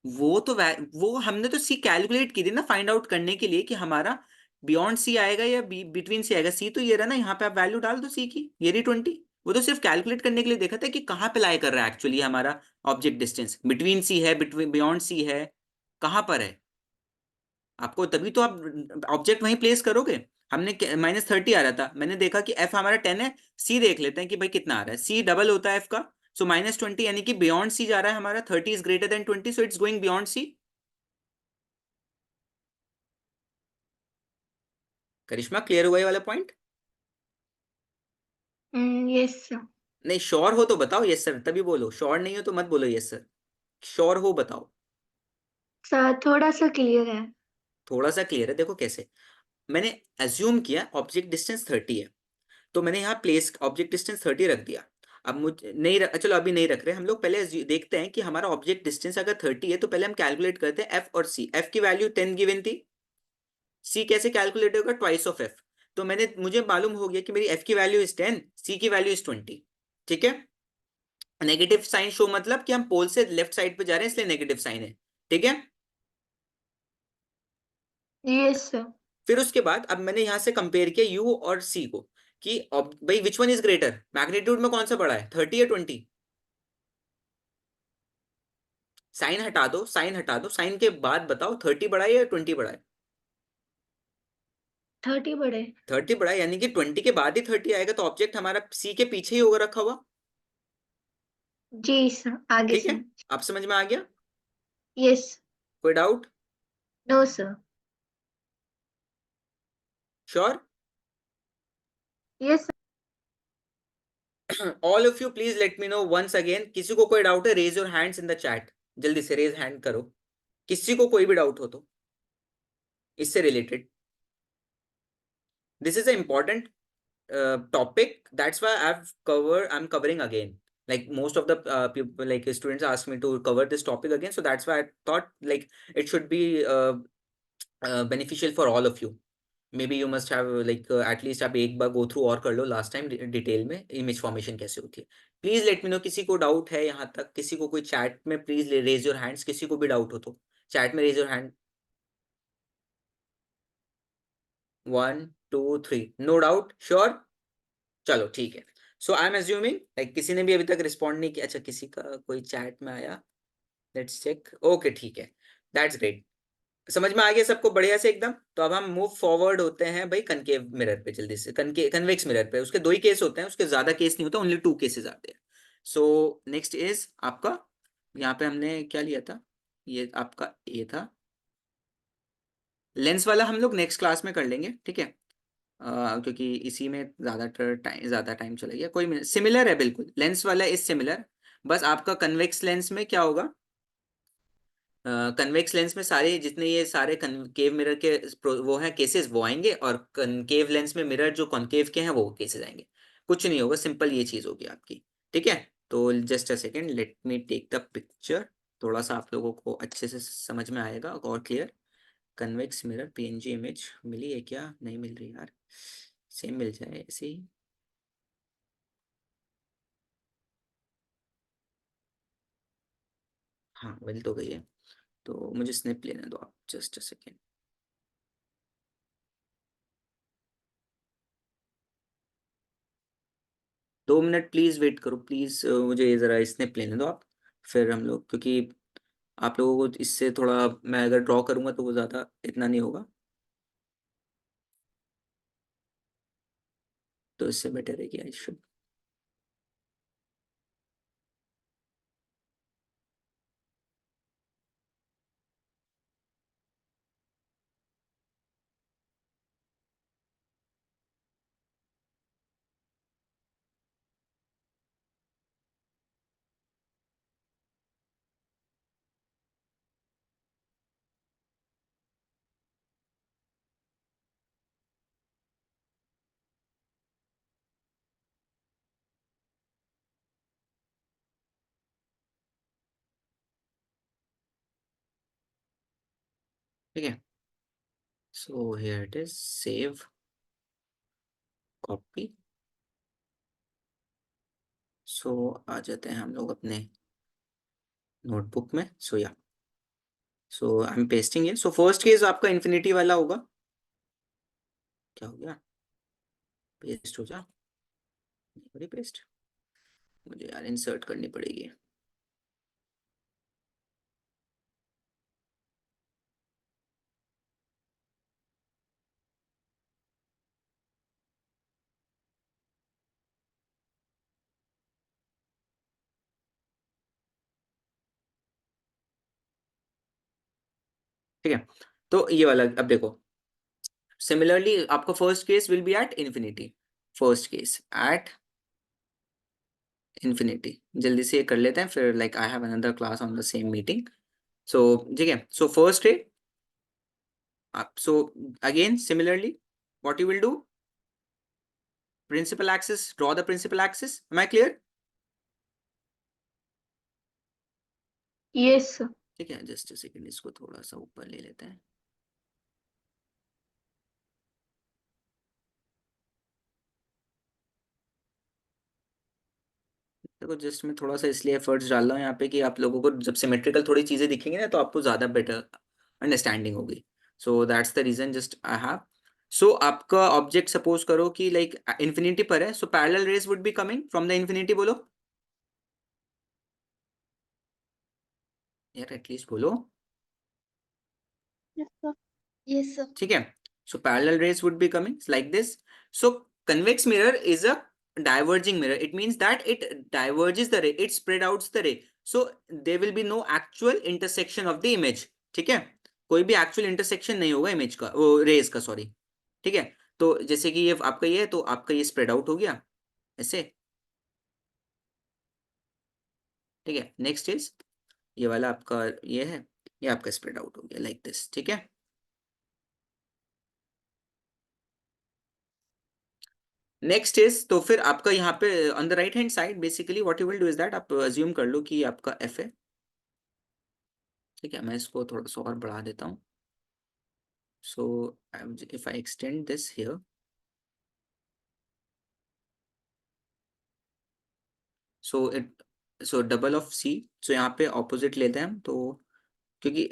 वो हमने तो सी कैलकुलेट की थी ना, फाइंड आउट करने के लिए कि हमारा बियॉन्ड सी आएगा या बिटवीन सी आएगा। सी तो ये रहा ना, यहाँ पे आप वैल्यू डाल दो सी की, ये रही 20। वो तो सिर्फ कैलकुलेट करने के लिए देखा था कि कहाँ पे लाई कर रहा है एक्चुअली हमारा ऑब्जेक्ट डिस्टेंस, बिटवीन सी है, बिटवीन बियॉन्ड सी है, कहाँ पर है आपको, तभी तो आप ऑब्जेक्ट वहीं प्लेस करोगे। हमने -30 आ रहा था, मैंने देखा कि एफ हमारा 10 है, सी देख लेते हैं कि भाई कितना आ रहा है, सी डबल होता है एफ का, सो -20 यानी कि बियॉन्ड सी जा रहा है हमारा, 30 is greater than 20, so it's going beyond C. Karishma, clear हुआ ये वाला पॉइंट? Yes sir. नहीं, श्योर हो तो बताओ यस सर, तभी बोलो, श्योर नहीं हो तो मत बोलो यस सर, श्योर हो बताओ। सर थोड़ा सा क्लियर है। थोड़ा सा क्लियर है, देखो कैसे, मैंने एज्यूम किया ऑब्जेक्ट डिस्टेंस 30 है, तो मैंने यहाँ प्लेस ऑब्जेक्ट डिस्टेंस 30 रख दिया। अब मुझे नहीं चलो अभी नहीं रख रहे, हम लोग पहले देखते हैं कि हमारा ऑब्जेक्ट डिस्टेंस अगर 30 है, तो पहले हम कैलकुलेट करते हैं एफ और सी। एफ की वैल्यू 10 गिवन थी, सी कैसे कैलकुलेट होगा? Twice of F. तो मुझे मालूम हो गया कि मेरी एफ की वैल्यू इज 10, सी की वैल्यू इज 20। ठीक है, नेगेटिव साइन शो मतलब कि हम पोल से लेफ्ट साइड पे जा रहे हैं, इसलिए नेगेटिव साइन है। ठीक है। Yes sir. फिर उसके बाद अब मैंने यहाँ से कंपेयर किया यू और सी को कि अब भाई which one is greater, magnitude में कौन सा बड़ा है, 30 या 20? साइन हटा दो, साइन हटा दो, साइन के बाद बताओ 30 बड़ा है या 20 बड़ा है? 30 बड़े। 30 बड़ा है, यानी कि 20 के बाद ही 30 आएगा, तो ऑब्जेक्ट हमारा सी के पीछे ही होगा रखा हुआ। जी सर, आगे ठीक है, सर। अब समझ में आ गया? यस। कोई doubt? No sir. Sure? Yes. All of you please let me know once again, किसी को कोई डाउट है raise your hands in the chat, जल्दी से रेज हैंड करो, किसी को कोई भी डाउट हो तो इससे related. This is a important topic, that's why I'm covering again, like most of the people, like students ask me to cover this topic again, so that's why I thought like it should be beneficial for all of you. Maybe you must have like at least आप एक बार go through और कर लो last time detail में image formation कैसे होती है। Please let me no किसी को डाउट है यहाँ तक, किसी को कोई चैट में प्लीज रेज योर हैंड्स, किसी को भी डाउट हो तो चैट में raise your hand. 1 2 3, no doubt, sure? चलो ठीक है। So I am assuming like किसी ने भी अभी तक रिस्पॉन्ड नहीं किया, अच्छा किसी का कोई चैट में आया, लेट्स चेक, ओके ठीक है, दैट्स ग्रेट, समझ में आ गया सबको बढ़िया से एकदम। तो अब हम मूव फॉरवर्ड होते हैं भाई कनकेव मिरर पे, जल्दी से कन्वेक्स मिरर पे, उसके दो ही केस होते हैं, उसके ज्यादा केस नहीं होता, ओनली 2 केसेस आते हैं। सो नेक्स्ट इज आपका, यहाँ पे हमने क्या लिया था, ये आपका ए था, लेंस वाला हम लोग नेक्स्ट क्लास में कर लेंगे, ठीक है। क्योंकि इसी में ज़्यादा टाइम चला गया, कोई सिमिलर है बिल्कुल, लेंस वाला इज सिमिलर, बस आपका कन्वेक्स लेंस में क्या होगा, कन्वेक्स लेंस में सारे जितने ये सारे कनकेव मिरर के वो हैं केसेस वो आएंगे, और कनकेव लेंस में मिरर जो कॉनकेव के हैं वो केसेस आएंगे, कुछ नहीं होगा, सिंपल ये चीज़ होगी आपकी, ठीक है। तो just a second, let me take the picture, थोड़ा सा आप लोगों को अच्छे से समझ में आएगा और clear. Convex mirror PNG image मिली है क्या, नहीं मिल रही यार, सेम मिल जाए ऐसे ही। हाँ मिल तो गई है, तो मुझे स्नैप लेने दो आप, जस्ट अ सेकेंड। दो मिनट प्लीज वेट करो प्लीज, मुझे जरा स्नैप लेने दो आप, फिर हम लोग, क्योंकि आप लोगों को इससे थोड़ा, मैं अगर ड्रॉ करूंगा तो वो ज़्यादा इतना नहीं होगा, तो इससे बेटर है कि आई शुड। ठीक है, so here it is, save, copy. So आ जाते हैं हम लोग अपने नोटबुक में, सो या, सो आई एम पेस्टिंग है। सो फर्स्ट केस आपका इन्फिनिटी वाला होगा, क्या हो गया, पेस्ट हो जा, बड़ी पेस्ट, मुझे यार इंसर्ट करनी पड़ेगी। ठीक है, तो ये वाला अब देखो, सिमिलरली आपका first case will be at infinity, first case at infinity, जल्दी से ये कर लेते हैं, फिर like I have another class on the same meeting. So ठीक है, सो फर्स्ट है, so again similarly what you will do, principal axis, draw the principal axis, am I clear? Yes sir. ठीक है, जस्ट सेकंड, इसको थोड़ा सा ऊपर ले लेते हैं। देखो जस्ट मैं थोड़ा सा इसलिए एफर्ट्स डाल रहा हूँ यहाँ पे कि आप लोगों को जब सिमेट्रिकल थोड़ी चीजें दिखेंगी ना तो आपको ज्यादा बेटर अंडरस्टैंडिंग होगी. So that's the reason just I have. So आपका ऑब्जेक्ट सपोज करो कि लाइक इंफिनिटी पर है, so parallel rays would be coming from the infinity. बोलो यार, एटलीस्ट बोलो. Yes, sir. Yes, sir. ठीक है. So parallel rays would be coming like this. So convex mirror is a diverging mirror. It means that it diverges the ray, it spread out the ray. So there will be no actual intersection of the image. ठीक है, कोई भी actual intersection नहीं होगा image का, वो rays का, sorry. ठीक है, तो जैसे कि ये आपका ये है तो आपका ये spread out हो गया ऐसे. ठीक है, नेक्स्ट इज ये वाला आपका ये है, ये आपका स्प्रेड आउट हो गया लाइक दिस. ठीक है, नेक्स्ट इज तो फिर आपका यहाँ पे on the right hand side basically what you will do is that आप अज्यूम कर लो कि ये आपका एफ है. ठीक है, मैं इसको थोड़ा सा और बढ़ा देता हूँ. So if I extend this here, so it so double of C. So यहाँ पे ऑपोजिट लेते हैं हम, तो क्योंकि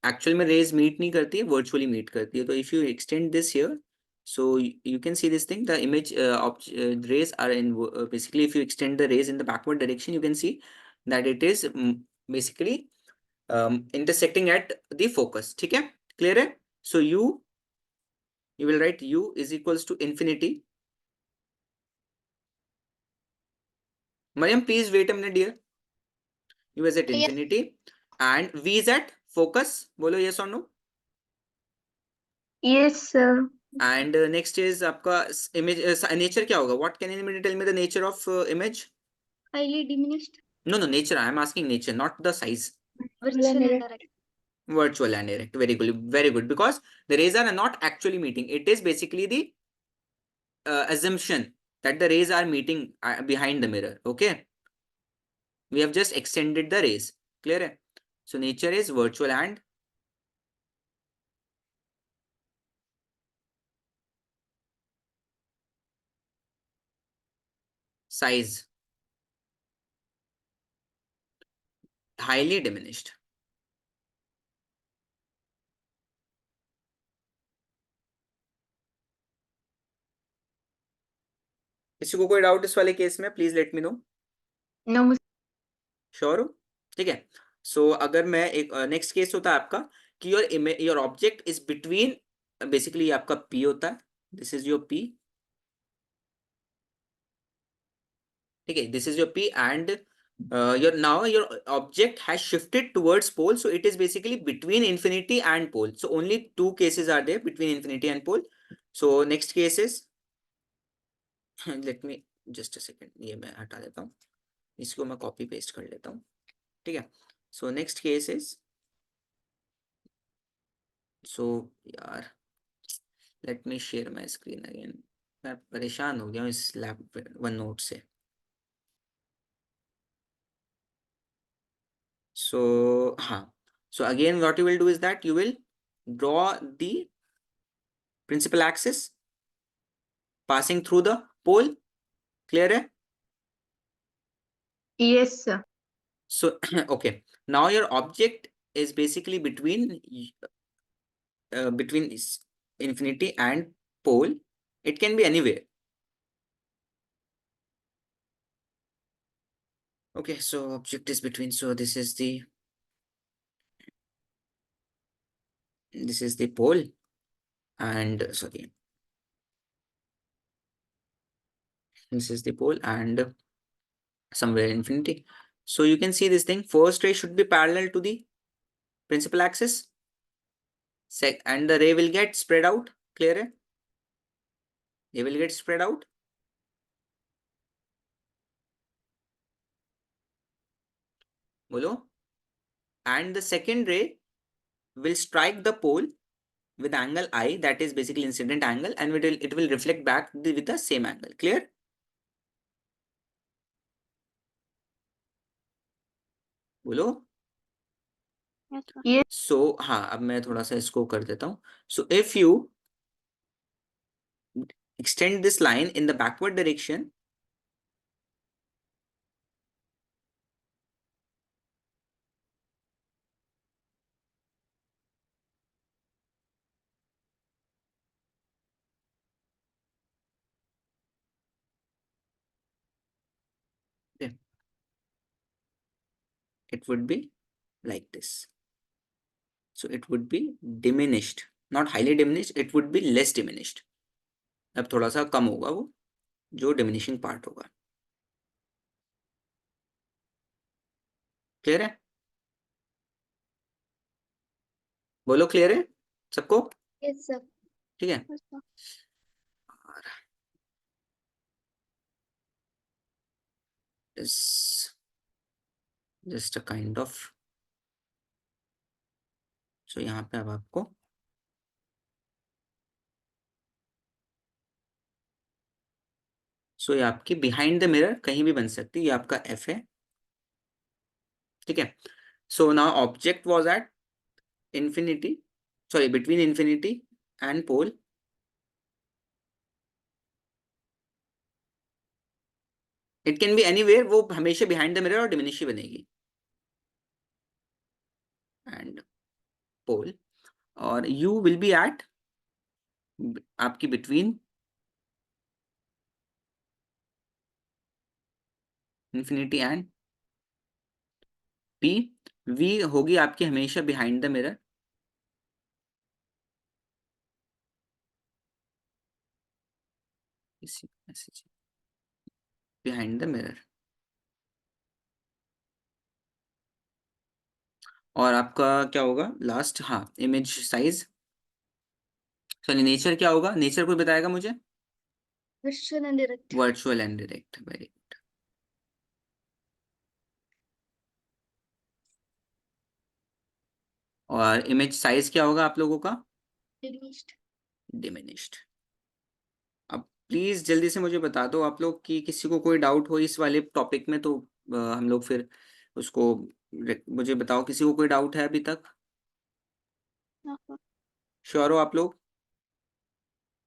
एक्चुअल में रेज मीट नहीं करती है, वर्चुअली मीट करती है. तो if you extend this here, so you can see this thing, the image rays are in basically if you extend the rays in the backward direction you can see that it is basically intersecting at the focus. ठीक है, clear है. so you will write u is equals to infinity. Mariam, please wait a minute dear. u is at Yes. infinity and v is at focus. बोलो yes or no. Yes, sir. And next is आपका image nature क्या होगा. What can anybody tell me the nature of image. Highly diminished. No, nature. I am asking nature, not the size. Virtual and mirror. direct. Virtual and direct. Very good, very good. Because the rays are not actually meeting. It is basically the assumption that the rays are meeting behind the mirror. Okay, we have just extended the rays. Clear hai? So nature is virtual and size highly diminished. किसी को कोई doubt इस वाले case में please let me no. No, sure हो. ठीक है, सो अगर मैं एक नेक्स्ट केस होता है आपका कि your object is between, basically आपका पी होता है. This is your P. ठीक है, this is your P and your object has shifted towards pole, so it is basically between infinity and pole. So only two cases are there between infinity and pole. So next case is let me just a second, ये मैं हटा देता हूँ, इसको मैं copy paste कर लेता हूँ. ठीक है, so next case is, so यार let me share my screen again. मैं परेशान हो गया हूँ इस लैब वन नोट से. So so again what you will do is that you will draw the principal axis passing through the pole. Clear hai? yes, sir. So okay, now your object is basically between this infinity and pole. It can be anywhere. Okay, so object is between, so this is the pole and sorry, this is the pole and somewhere infinity. So you can see this thing, first ray should be parallel to the principal axis, and the ray will get spread out. Clear hai? They will get spread out. Bolo. And the second ray will strike the pole with angle I, that is basically incident angle, and it will reflect back with the same angle. Clear? बोलो. Yes, sir. Yes, So हाँ, अब मैं थोड़ा सा इसको कर देता हूँ. So if you extend this line in the backward direction, it would be like this. So it would be diminished, not highly diminished, it would be less diminished. अब थोड़ा सा कम होगा वो जो डिमिनिशिंग पार्ट होगा. क्लियर है? बोलो clear है सबको? Yes, sir. ठीक है. Yes, sir. Is just a kind of, so यहाँ पे अब आपको ये आपकी बिहाइंड द मिरर कहीं भी बन सकती है. ये आपका F है. ठीक है. So now object was at infinity, sorry between infinity and pole. It can be anywhere, वो हमेशा बिहाइंड द मिरर और डिमिनिश ही बनेगी. एंड पोल, और यू विल बी एट आपकी between infinity and P. V होगी आपकी हमेशा behind the mirror. Behind the mirror. और आपका क्या होगा लास्ट? हाँ, इमेज साइज, सॉरी नेचर क्या होगा? नेचर कोई बताएगा मुझे? Virtual and direct. Virtual and direct. Very good. और इमेज साइज क्या होगा आप लोगों का? Diminished. डिमिनिश्ड. अब प्लीज जल्दी से मुझे बता दो आप लोग कि किसी को कोई डाउट हो इस वाले टॉपिक में, तो हम लोग फिर उसको, मुझे बताओ किसी को कोई डाउट है अभी तक? No, sir. श्योर हो आप लोग?